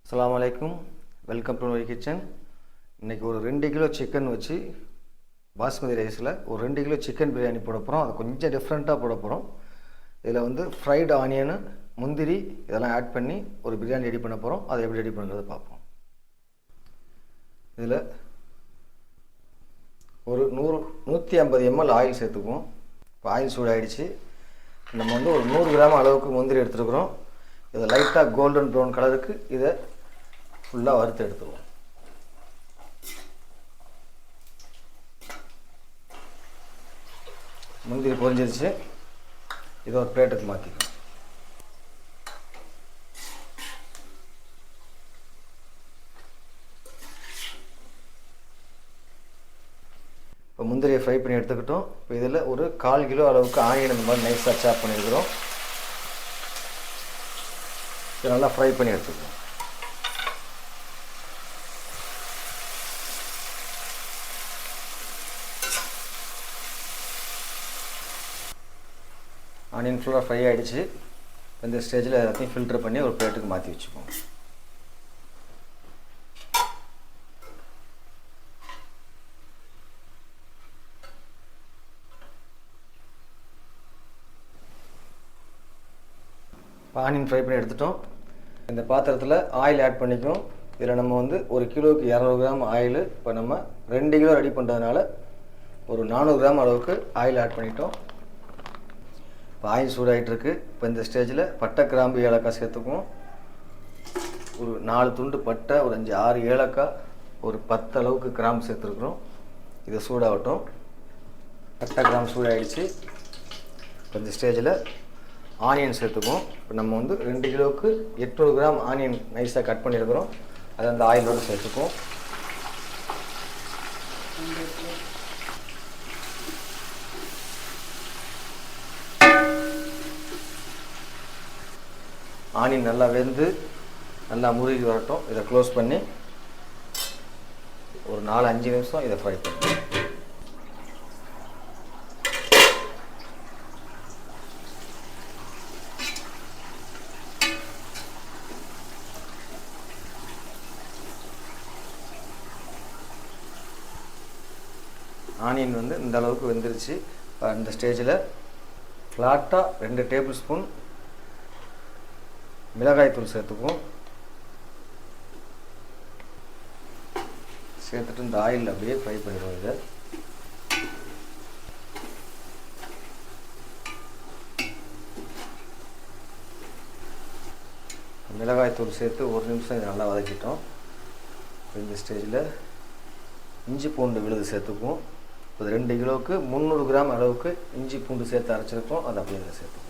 அஸ்ஸலாமு அலைக்கும். Welcome to my kitchen. இன்றைக்கி ஒரு 2 கிலோ சிக்கன் வச்சு பாஸ்மதி ரைஸில் ஒரு 2 கிலோ சிக்கன் பிரியாணி போட போகிறோம். அது கொஞ்சம் டிஃப்ரெண்ட்டாக போட போகிறோம். இதில் வந்து ஃப்ரைடு ஆனியனு, முந்திரி இதெல்லாம் ஆட் பண்ணி ஒரு பிரியாணி ரெடி பண்ண போகிறோம். அதை எப்படி ரெடி பண்ணுறது பார்ப்போம். இதில் ஒரு 150 ml ஆயில் சேர்த்துக்குவோம். இப்போ ஆயில் சூடாகிடுச்சு. நம்ம வந்து ஒரு 100 கிராம் அளவுக்கு முந்திரி எடுத்துருக்குறோம். இதை லைட்டாக கோல்டன் ப்ரௌன் கலருக்கு இதை ஃபுல்லாக வறுத்து எடுத்துருவோம். முந்திரி பொரிஞ்சிருச்சு. இதை ஒரு பிளேட்டுக்கு மாற்றிக்கணும். இப்போ முந்திரியை ஃப்ரை பண்ணி எடுத்துக்கிட்டோம். இப்போ இதில் ஒரு 1/4 கிலோ அளவுக்கு ஆனியன் இந்த மாதிரி நைஸாக சாப் பண்ணியிருக்கிறோம். இதை நல்லா ஃப்ரை பண்ணி எடுத்துக்குவோம். ஆனியன் ஃபுல்லாக ஃப்ரை ஆகிடுச்சு. இந்த ஸ்டேஜில் எல்லாத்தையும் ஃபில்டர் பண்ணி ஒரு பிளேட்டுக்கு மாற்றி வச்சுப்போம். ஆனியன் ஃப்ரை பண்ணி எடுத்துட்டோம். இந்த பாத்திரத்தில் ஆயில் ஆட் பண்ணிக்கும். இதில் நம்ம வந்து 1 கிலோவுக்கு 200 கிராம் ஆயில். இப்போ நம்ம 2 கிலோ ரெடி பண்ணுறதுனால ஒரு 400 கிராம் அளவுக்கு ஆயில் ஆட் பண்ணிட்டோம். இப்போ ஆயில் சூடாகிட்டுருக்கு. இப்போ இந்த ஸ்டேஜில் பட்டை, கிராம்பு, ஏலக்காய் சேர்த்துக்குவோம். ஒரு 4 துண்டு பட்டை, ஒரு 5-6 ஏலக்காய், ஒரு 10 அளவுக்கு கிராம்பு சேர்த்துருக்குறோம். இதை சூடாகட்டும். பட்டை, கிராம்பு சூடாகிடுச்சு. இப்போ இந்த ஸ்டேஜில் ஆனியன் சேர்த்துக்குவோம். இப்போ நம்ம வந்து 2 கிலோவுக்கு 800 கிராம் ஆனியன் நைஸாக கட் பண்ணியிருக்கிறோம். அதை அந்த ஆயிலோடு சேர்த்துக்குவோம். ஆனியன் நல்லா வெந்து நல்லா முருகி வரட்டும். இதை க்ளோஸ் பண்ணி ஒரு 4-5 நிமிஷம் இதை ஃப்ரை பண்ணுவோம். ஆனியன் வந்து இந்த அளவுக்கு வெந்துருச்சு. இந்த ஸ்டேஜில் ஃப்ளாட்டாக 2 டேபிள் ஸ்பூன் மிளகாய்த்தூள் சேர்த்துக்குவோம். சேர்த்துட்டு இந்த ஆயில் அப்படியே ஃப்ரை பண்ணிடுவோம். இதை மிளகாய்த்தூள் சேர்த்து 1 நிமிஷம் இதை நல்லா வதக்கிட்டோம். இந்த ஸ்டேஜில் இஞ்சி பூண்டு விழுது சேர்த்துக்குவோம். இப்போ 2 கிலோவுக்கு 300 கிராம் அளவுக்கு இஞ்சி பூண்டு சேர்த்து அரைச்சிருக்கோம். அதை அப்படியே இதில் சேர்த்துக்குவோம்.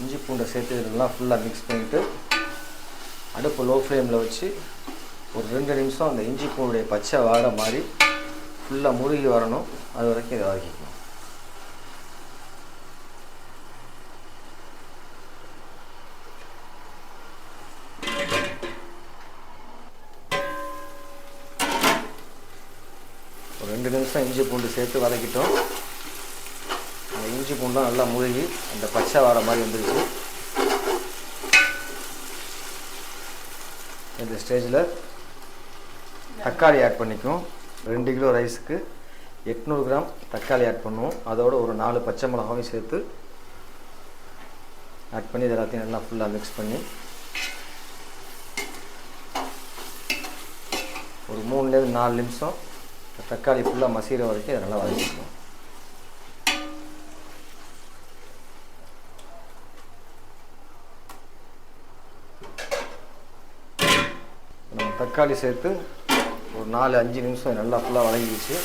இஞ்சி பூண்டை சேர்த்து இதெல்லாம் ஃபுல்லாக மிக்ஸ் பண்ணிவிட்டு அடுப்பு லோ ஃப்ளேமில் வச்சு ஒரு 2 நிமிஷம் அந்த இஞ்சி பூண்டுடைய பச்சை வாடை மாதிரி ஃபுல்லாக முருகி வரணும். அது வரைக்கும் இதை வதக்கிக்கணும். ஒரு 2 நிமிஷம் இஞ்சி பூண்டு சேர்த்து வதக்கிட்டோம். அந்த இஞ்சி பூண்டுலாம் நல்லா முழுகி அந்த பச்சை வாடை மாதிரி வந்துருச்சு. இந்த ஸ்டேஜில் தக்காளி ஆட் பண்ணிக்கும். 2 கிலோ ரைஸுக்கு 800 கிராம் தக்காளி ஆட் பண்ணுவோம். அதோடு ஒரு 4 பச்சை மிளகாயும் சேர்த்து ஆட் பண்ணி இது எல்லாத்தையும் நல்லா ஃபுல்லாக மிக்ஸ் பண்ணி ஒரு 3-4 நிமிஷம் தக்காளி ஃபுல்லாக மசிகிற வரைக்கும் இதை நல்லா வதக்கிக்கணும். நம்ம தக்காளி சேர்த்து ஒரு 4-5 நிமிஷம் நல்லா ஃபுல்லாக வதங்கிடுச்சு.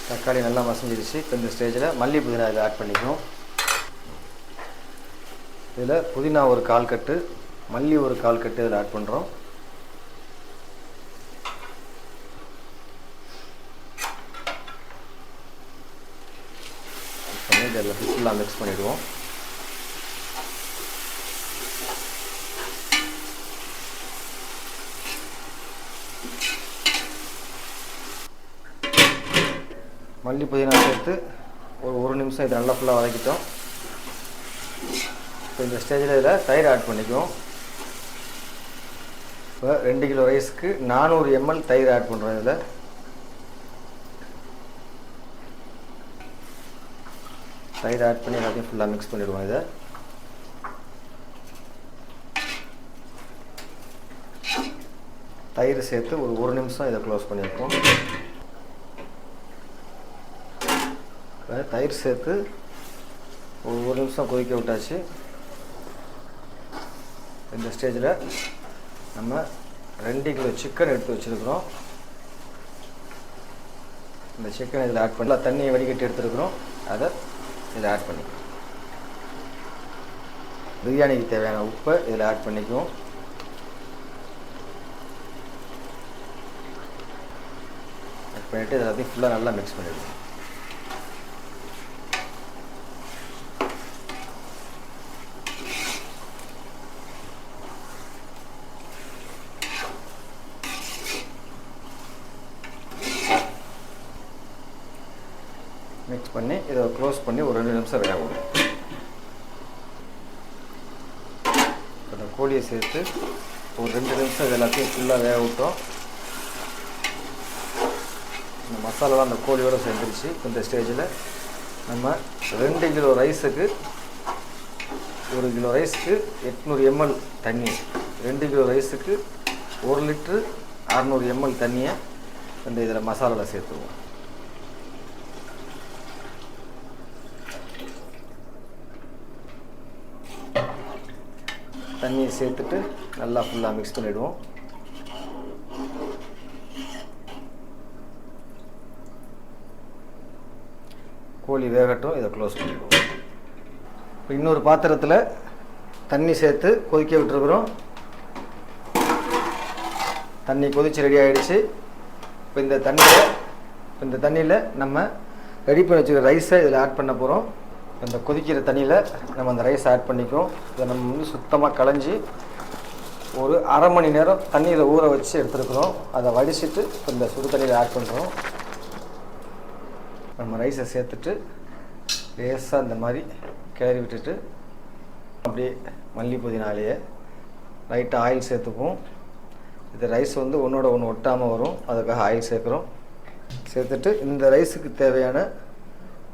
தக்காளி நல்லா மசிஞ்சிடுச்சு. இப்போ இந்த ஸ்டேஜில் மல்லி புதினா இதை ஆட் பண்ணிக்கணும். இதில் புதினா ஒரு 1/4 கட்டு, மல்லி ஒரு 1/4 கட்டு இதில் ஆட் பண்ணுறோம். இதில் ஃபுல்லாக மிக்ஸ் பண்ணிவிடுவோம். மல்லி புதினா சேர்த்து ஒரு நிமிஷம் இதை நல்லா ஃபுல்லாக வதக்கிட்டோம். இப்போ இந்த ஸ்டேஜில் இதில் தயிர் ஆட் பண்ணிக்குவோம். இப்போ 2 கிலோ ரைஸ்க்கு 400 ml தயிர் ஆட் பண்ணுறோம். இதில் தயிர் ஆட் பண்ணி எல்லாத்தையும் ஃபுல்லாக மிக்ஸ் பண்ணிவிடுவோம். இதை தயிர் சேர்த்து ஒரு நிமிஷம் இதை க்ளோஸ் பண்ணி வைப்போம். தயிர் சேர்த்து ஒரு நிமிஷம் கொதிக்க விட்டாச்சு. இந்த ஸ்டேஜில் நம்ம 2 கிலோ சிக்கன் எடுத்து வச்சுருக்குறோம். இந்த சிக்கன் இதில் ஆட் பண்ணலாம். தண்ணியை வடிகட்டி எடுத்துருக்குறோம். அதை இதில் ஆட் பண்ணிக்குவோம். பிரியாணிக்கு தேவையான உப்பை இதில் ஆட் பண்ணிக்குவோம். ஆட் பண்ணிவிட்டு இதை எல்லாத்தையும் ஃபுல்லாக நல்லா மிக்ஸ் பண்ணிவிடுவோம். மிக்ஸ் பண்ணி இதை க்ளோஸ் பண்ணி ஒரு 2 நிமிஷம் வேக விடும். இந்த கோழியை சேர்த்து ஒரு 2 நிமிஷம் இது எல்லாத்தையும் ஃபுல்லாக வேக விட்டோம். இந்த மசாலாலாம் அந்த கோழியோடு சேர்ந்துருச்சு. இந்த ஸ்டேஜில் நம்ம 2 கிலோ ரைஸுக்கு 1 கிலோ ரைஸுக்கு 800 ml தண்ணி, 2 கிலோ ரைஸுக்கு 1 லிட்ரு 600 ml தண்ணியை இந்த இதில் மசாலாவில் சேர்த்துவோம். தண்ணியை சேர்த்துட்டு நல்லா ஃபுல்லாக மிக்ஸ் பண்ணிவிடுவோம். கோழி வேகட்டும். இதை க்ளோஸ் பண்ணிவிடுவோம். இப்போ இன்னொரு பாத்திரத்தில் தண்ணி சேர்த்து கொதிக்க விட்டுருக்குறோம். தண்ணி கொதித்து ரெடி ஆகிடுச்சு. இப்போ இந்த தண்ணியில் நம்ம ரெடி பண்ணி வச்சுக்கிற ரைஸை இதில் ஆட் பண்ண போகிறோம். இந்த கொதிக்கிற தண்ணியில் நம்ம அந்த ரைஸ் ஆட் பண்ணிக்குவோம். இதை நம்ம வந்து சுத்தமாக களைஞ்சி ஒரு அரை மணி நேரம் தண்ணியில் ஊற வச்சு எடுத்துருக்குறோம். அதை வடிச்சிட்டு இந்த சுடு தண்ணியில் ஆட் பண்ணுறோம். நம்ம ரைஸை சேர்த்துட்டு லேசாக இந்த மாதிரி கிளறி விட்டுட்டு அப்படியே மல்லி புதினாலேயே லைட்டாக ஆயில் சேர்த்துப்போம். இது ரைஸ் வந்து ஒன்றோட ஒன்று ஒட்டாமல் வரும். அதுக்காக ஆயில் சேர்க்குறோம். சேர்த்துட்டு இந்த ரைஸுக்கு தேவையான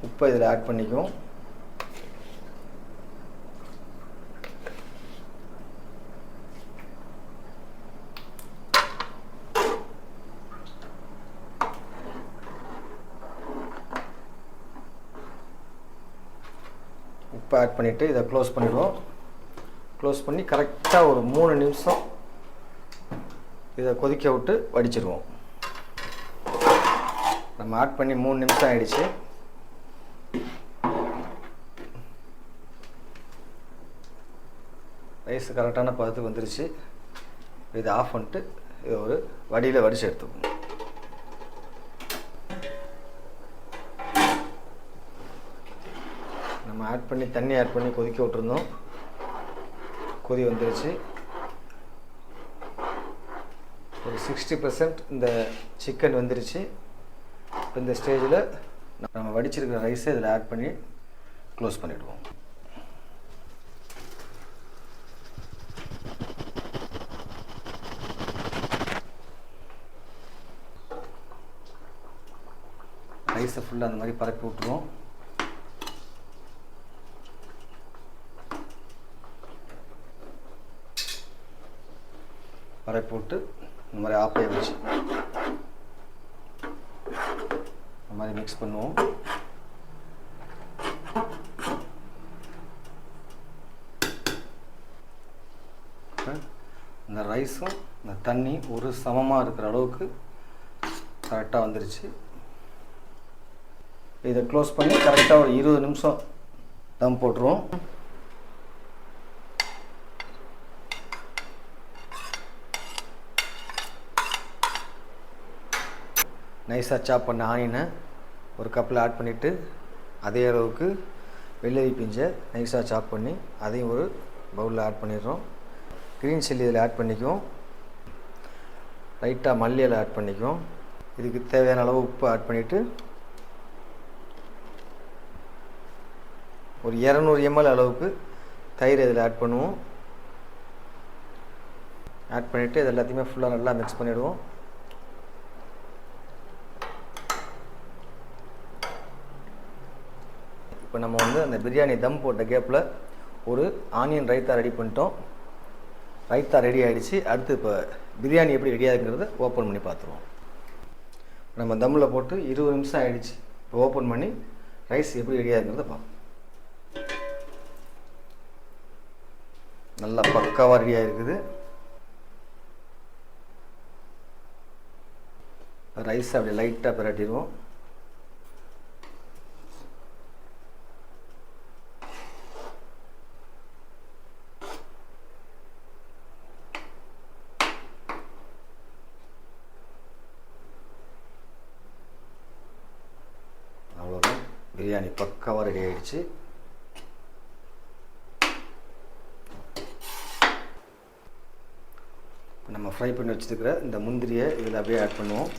உப்பை இதில் ஆட் பண்ணிக்குவோம். உப்பு ஆட் பண்ணிவிட்டு இதை க்ளோஸ் பண்ணிவிடுவோம். க்ளோஸ் பண்ணி கரெக்டாக ஒரு 3 நிமிஷம் இதை கொதிக்க விட்டு வடிச்சிடுவோம். நம்ம ஆட் பண்ணி 3 நிமிஷம் ஆகிடுச்சு. ரைஸ் கரெக்டான பதத்துக்கு வந்துருச்சு. இதை ஆஃப் பண்ணிட்டு இதை ஒரு வடியில் வடித்து எடுத்துப்போம். நம்ம தண்ணி ஆட் பண்ணி கொதிக்க விட்டுருந்தோம். கொதி வந்துருச்சு. ஒரு 60% இந்த சிக்கன் வந்துருச்சு. இப்போ இந்த ஸ்டேஜில் நம்ம வடிச்சிருக்கிற ரைஸை இதில் ஆட் பண்ணி க்ளோஸ் பண்ணிவிடுவோம். ரைஸை ஃபுல்லாக அந்த மாதிரி பரப்பி விட்டுருவோம். பரப்பி விட்டு இந்த மாதிரி ஆப்பையை வச்சு இந்த மாதிரி மிக்ஸ் பண்ணுவோம். இந்த ரைஸும் இந்த தண்ணி ஒரு சமமாக இருக்கிற அளவுக்கு கரெக்டாக வந்துருச்சு. இதை க்ளோஸ் பண்ணி கரெக்டாக ஒரு 20 நிமிஷம் தம் போட்டுருவோம். நைஸாக சாப் பண்ண ஆனியனை ஒரு கப்பில் ஆட் பண்ணிவிட்டு அதே அளவுக்கு வெள்ளரி பிஞ்சை நைஸாக சாப் பண்ணி அதையும் ஒரு பவுலில் ஆட் பண்ணிடுறோம். க்ரீன் சில்லி இதில் ஆட் பண்ணிக்குவோம். லைட்டாக மல்லி இலை ஆட் பண்ணிக்குவோம். இதுக்கு தேவையான அளவு உப்பு ஆட் பண்ணிவிட்டு ஒரு 200 ml அளவுக்கு தயிர் இதில் ஆட் பண்ணுவோம். ஆட் பண்ணிவிட்டு இது எல்லாத்தையுமே ஃபுல்லாக நல்லா மிக்ஸ் பண்ணிவிடுவோம். இப்போ நம்ம வந்து அந்த பிரியாணி தம் போட்ட கேப்பில் ஒரு ஆனியன் ரைத்தா ரெடி பண்ணிட்டோம். ரைத்தா ரெடி ஆகிடுச்சு. அடுத்து இப்போ பிரியாணி எப்படி ரெடி ஆகுங்கிறத ஓப்பன் பண்ணி பார்த்துருவோம். நம்ம தம்மில் போட்டு 20 நிமிஷம் ஆகிடுச்சு. இப்போ ஓப்பன் பண்ணி ரைஸ் எப்படி ரெடி ஆகுங்கிறத பார்ப்போம். நல்லா பக்காவாக ரெடியாக இருக்குது. ரைஸ் அப்படி லைட்டாக பிரட்டிடுவோம். அவ்வளோதான், பிரியாணி பக்காவாக ரெடி ஆகிடுச்சு. நம்ம ஃப்ரை பண்ணி வச்சுருக்கிற இந்த முந்திரியை இதில் அப்படியே ஆட் பண்ணுவோம்.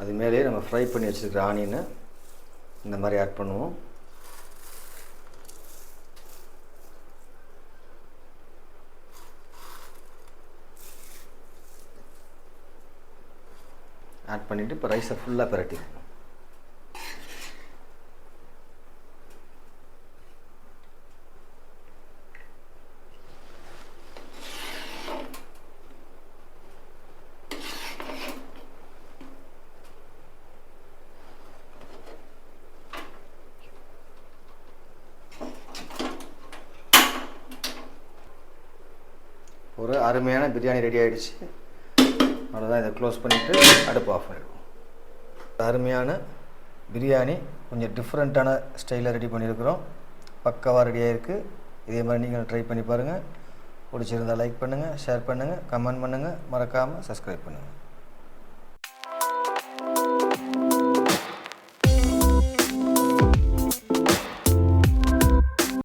அது மேலேயே நம்ம ஃப்ரை பண்ணி வச்சுருக்கிற ஆனியனை இந்த மாதிரி ஆட் பண்ணுவோம். ஆட் பண்ணிவிட்டு இப்போ ரைஸை ஃபுல்லாக பிரட்டிடுவோம். ஒரு அருமையான பிரியாணி ரெடி ஆகிடுச்சு. அவ்வளோதான், இதை க்ளோஸ் பண்ணிவிட்டு அடுப்பு ஆஃப் பண்ணிடுவோம். அருமையான பிரியாணி கொஞ்சம் டிஃப்ரெண்ட்டான ஸ்டைலில் ரெடி பண்ணியிருக்கிறோம். பக்காவாக ரெடியாக இருக்குது. இதே மாதிரி நீங்கள் ட்ரை பண்ணி பாருங்கள். பிடிச்சிருந்தால் லைக் பண்ணுங்கள், ஷேர் பண்ணுங்கள், கமெண்ட் பண்ணுங்கள், மறக்காமல் சப்ஸ்கிரைப் பண்ணுங்கள்.